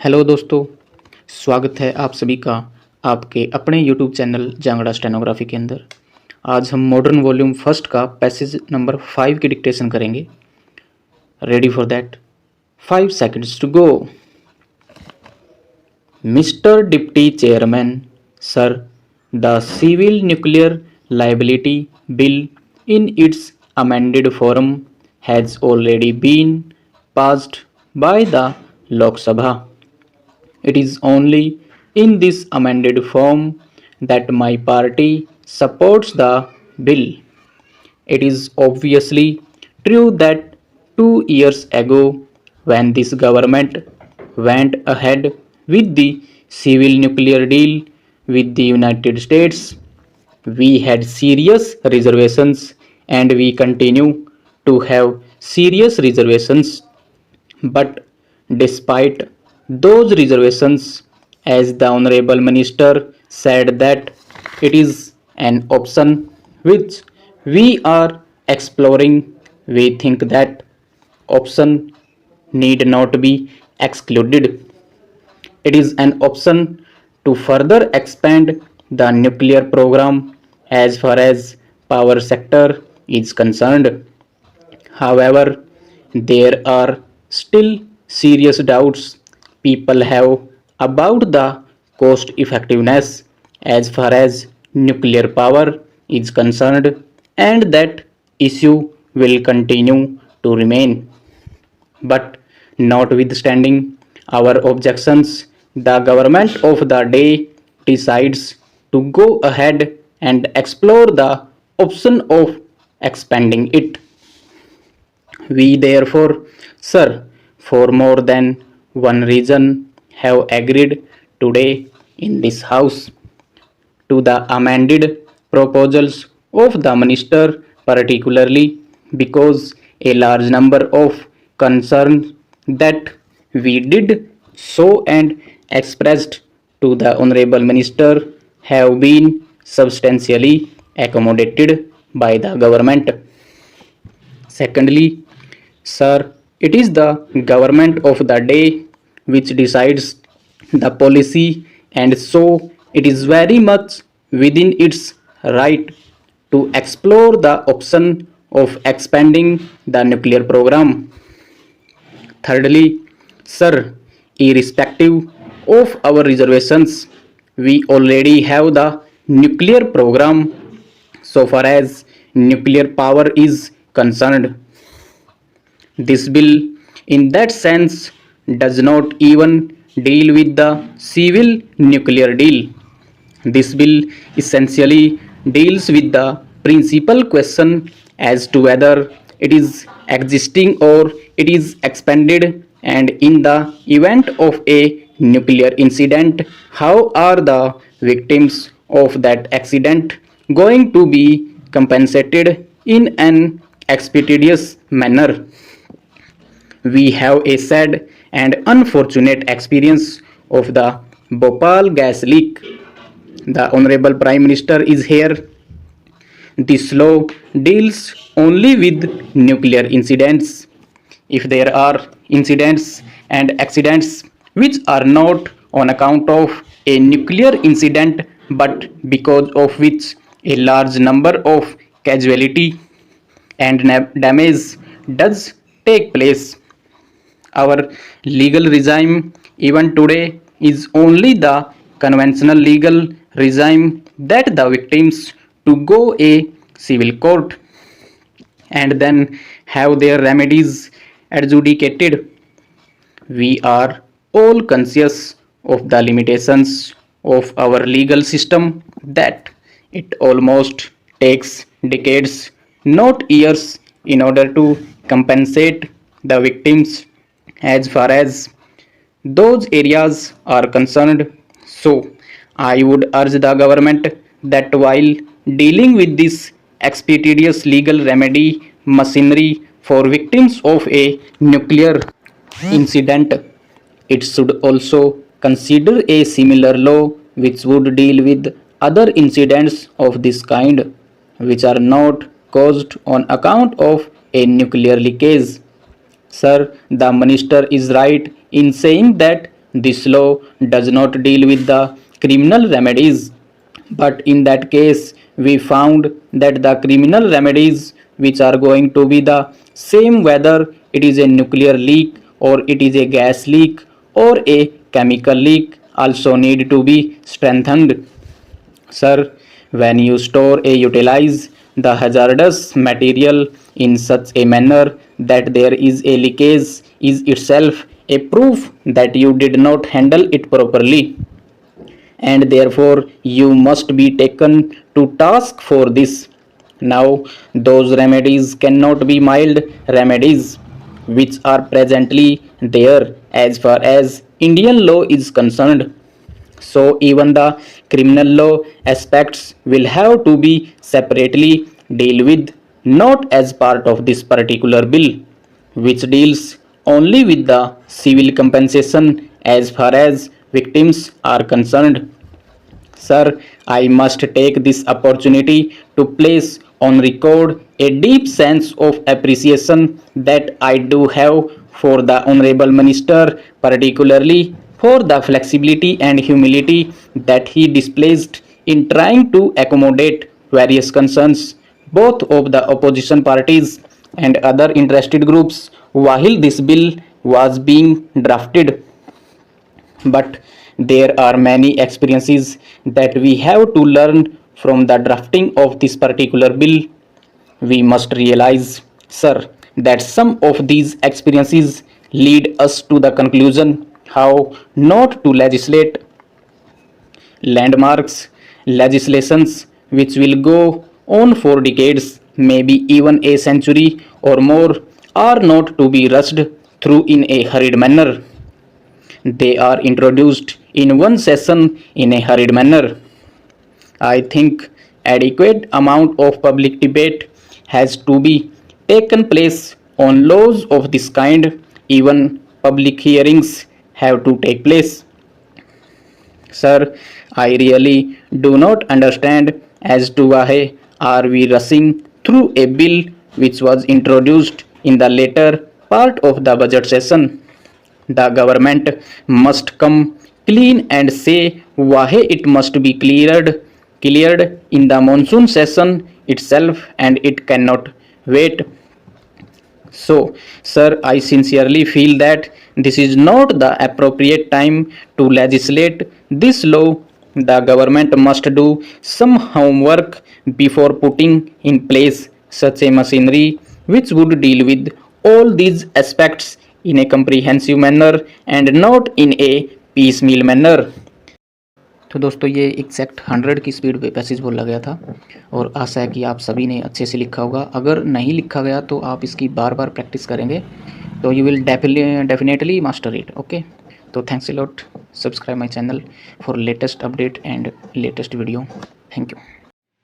Hello दोस्तों, स्वागत है आप सभी का आपके अपने यूट्यूब चैनल जांगड़ा स्टेनोग्राफी के अंदर। आज हम मॉडर्न वॉल्यूम फर्स्ट का पैसेज नंबर 5 की डिक्टेशन करेंगे। Ready for that? 5 seconds to go. Mister deputy chairman, sir, the civil nuclear liability bill in its amended form has already been passed by the Lok Sabha. It is only in this amended form that my party supports the bill. It is obviously true that 2 years ago, when this government went ahead with the civil nuclear deal with the United States, we had serious reservations and we continue to have serious reservations. But despite those reservations, as the Honorable Minister said that it is an option which we are exploring, we think that option need not be excluded. It is an option to further expand the nuclear program as far as power sector is concerned. However, there are still serious doubts people have about the cost effectiveness as far as nuclear power is concerned, and that issue will continue to remain. But notwithstanding our objections, the government of the day decides to go ahead and explore the option of expanding it. We therefore, sir, for more than one reason have agreed today in this house to the amended proposals of the minister, particularly because a large number of concerns that we did so and expressed to the honorable minister have been substantially accommodated by the government. Secondly, sir, it is the government of the day which decides the policy, and so it is very much within its right to explore the option of expanding the nuclear program. Thirdly, sir, irrespective of our reservations, we already have the nuclear program so far as nuclear power is concerned. This bill, in that sense, does not even deal with the civil nuclear deal. This bill essentially deals with the principal question as to whether it is existing or it is expanded, and in the event of a nuclear incident, how are the victims of that accident going to be compensated in an expeditious manner. We have a sad and unfortunate experience of the Bhopal gas leak. The Honorable Prime Minister is here. This law deals only with nuclear incidents. If there are incidents and accidents which are not on account of a nuclear incident but because of which a large number of casualty and damage does take place, our legal regime even today is only the conventional legal regime that the victims to go a civil court and then have their remedies adjudicated. We are all conscious of the limitations of our legal system, that it almost takes decades, not years, in order to compensate the victims as far as those areas are concerned. So, I would urge the government that while dealing with this expeditious legal remedy machinery for victims of a nuclear incident, it should also consider a similar law which would deal with other incidents of this kind which are not caused on account of a nuclear leakage. Sir, the minister is right in saying that this law does not deal with the criminal remedies. But in that case, we found that the criminal remedies, which are going to be the same whether it is a nuclear leak or it is a gas leak or a chemical leak, also need to be strengthened. Sir, when you store or utilize the hazardous material in such a manner that there is a leakage is itself a proof that you did not handle it properly, and therefore you must be taken to task for this. Now, those remedies cannot be mild remedies which are presently there as far as Indian law is concerned. So, even the criminal law aspects will have to be separately dealt with, not as part of this particular bill, which deals only with the civil compensation as far as victims are concerned. Sir, I must take this opportunity to place on record a deep sense of appreciation that I do have for the Honorable Minister, particularly for the flexibility and humility that he displayed in trying to accommodate various concerns, both of the opposition parties and other interested groups, while this bill was being drafted. But there are many experiences that we have to learn from the drafting of this particular bill. We must realize, sir, that some of these experiences lead us to the conclusion how not to legislate landmarks legislations which will go on for decades, maybe even a century or more, are not to be rushed through in a hurried manner. They are introduced in one session in a hurried manner. I think adequate amount of public debate has to be taken place on laws of this kind. Even public hearings have to take place. Sir, I really do not understand as to why are we rushing through a bill which was introduced in the later part of the budget session. The government must come clean and say why it must be cleared in the monsoon session itself, and it cannot wait. So, sir, I sincerely feel that this is not the appropriate time to legislate this law. The government must do some homework before putting in place such a machinery which would deal with all these aspects in a comprehensive manner and not in a piecemeal manner. तो दोस्तों ये exact 100 की speed पे passage बोला गया था और आशा है कि आप सभी ने अच्छे से लिखा होगा। अगर नहीं लिखा गया तो आप इसकी बार बार प्रैक्टिस करेंगे तो you will definitely master it. Okay, तो thanks a lot, subscribe my channel for latest update and latest video. Thank you.